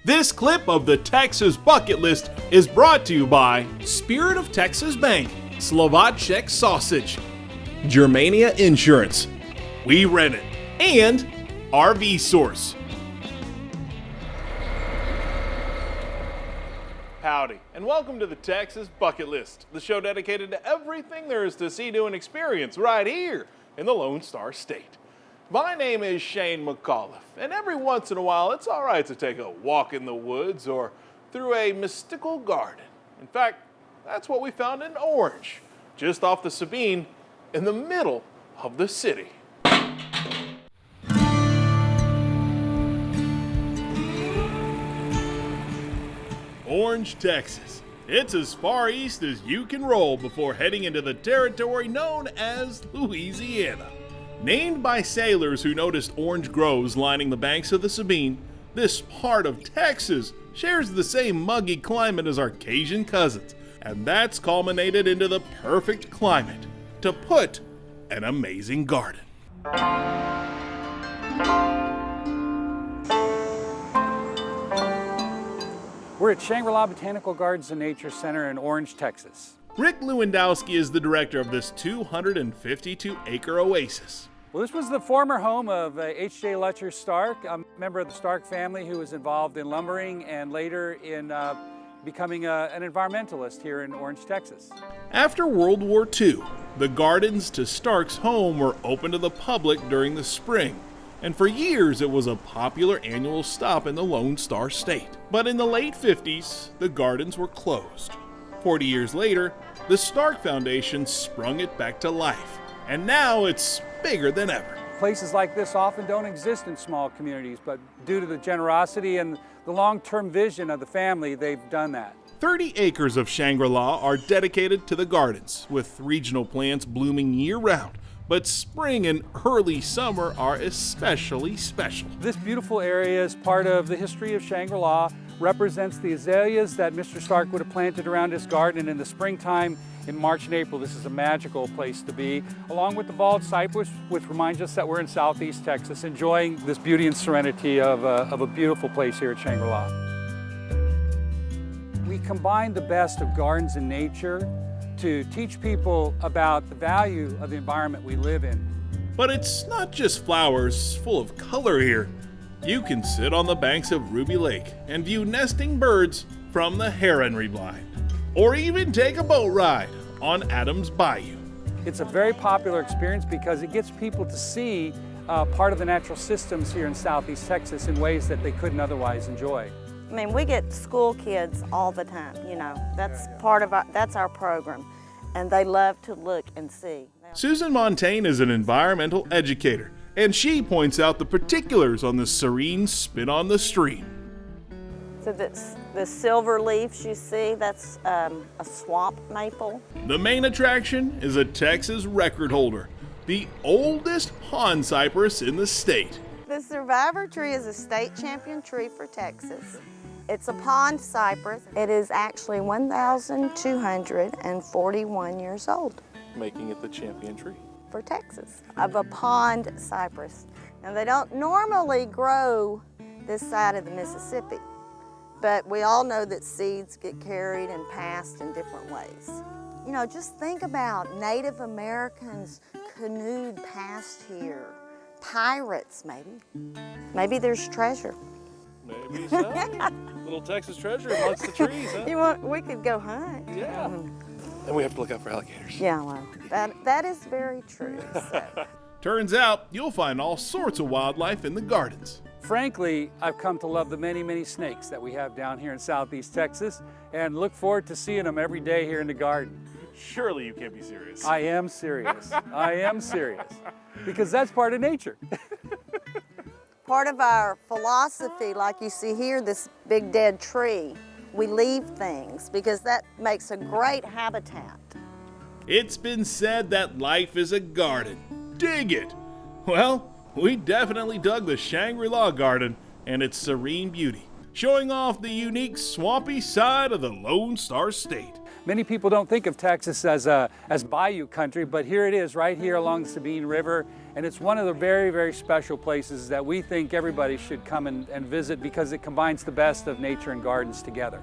This clip of the Texas Bucket List is brought to you by Spirit of Texas Bank, Slovacek Sausage, Germania Insurance, We Rent It, and RV Source. Howdy, and welcome to the Texas Bucket List, the show dedicated to everything there is to see, do, and experience right here in the Lone Star State. My name is Shane McAuliffe, and every once in a while it's all right to take a walk in the woods or through a mystical garden. In fact, that's what we found in Orange, just off the Sabine, in the middle of the city. Orange, Texas. It's as far east as you can roll before heading into the territory known as Louisiana. Named by sailors who noticed orange groves lining the banks of the Sabine, this part of Texas shares the same muggy climate as our Cajun cousins, and that's culminated into the perfect climate to put an amazing garden. We're at Shangri Botanical Gardens and Nature Center in Orange, Texas. Rick Lewandowski is the director of this 252-acre oasis. Well, this was the former home of H.J. Lutcher Stark, a member of the Stark family who was involved in lumbering and later in becoming an environmentalist here in Orange, Texas. After World War II, the gardens to Stark's home were open to the public during the spring, and for years it was a popular annual stop in the Lone Star State. But in the late 50s, the gardens were closed. 40 years later, the Stark Foundation sprung it back to life, and now it's bigger than ever. Places like this often don't exist in small communities, but due to the generosity and the long-term vision of the family, they've done that. 30 acres of Shangri-La are dedicated to the gardens, with regional plants blooming year-round. But spring and early summer are especially special. This beautiful area is part of the history of Shangri-La, represents the azaleas that Mr. Stark would have planted around his garden, and in the springtime, in March and April, this is a magical place to be, along with the bald cypress, which reminds us that we're in southeast Texas, enjoying this beauty and serenity of a beautiful place here at Shangri-La. We combine the best of gardens and nature to teach people about the value of the environment we live in. But it's not just flowers full of color here. You can sit on the banks of Ruby Lake and view nesting birds from the heronry blind, or even take a boat ride on Adams Bayou. It's a very popular experience because it gets people to see part of the natural systems here in southeast Texas in ways that they couldn't otherwise enjoy. I mean, we get school kids all the time, you know. That's part of that's our program, and they love to look and see. Susan Montaigne is an environmental educator, and she points out the particulars on the serene spin on the stream. So the silver leaves you see, that's a swamp maple. The main attraction is a Texas record holder, the oldest pond cypress in the state. The survivor tree is a state champion tree for Texas. It's a pond cypress. It is actually 1,241 years old. Making it the champion tree for Texas, of a pond cypress. Now they don't normally grow this side of the Mississippi, but we all know that seeds get carried and passed in different ways. You know, just think about Native Americans canoed past here. Pirates, maybe. Maybe there's treasure. Maybe so. Little Texas treasure amongst the trees, huh? We could go hunt. Yeah. And we have to look out for alligators. Yeah, well, that is very true. So. Turns out you'll find all sorts of wildlife in the gardens. Frankly, I've come to love the many, many snakes that we have down here in southeast Texas and look forward to seeing them every day here in the garden. Surely you can't be serious. I am serious. I am serious. Because that's part of nature. Part of our philosophy, like you see here, this big dead tree, we leave things because that makes a great habitat. It's been said that life is a garden. Dig it! Well, we definitely dug the Shangri-La garden and its serene beauty, showing off the unique swampy side of the Lone Star State. Many people don't think of Texas as bayou country, but here it is right here along the Sabine River, And it's one of the very, very special places that we think everybody should come and visit because it combines the best of nature and gardens together.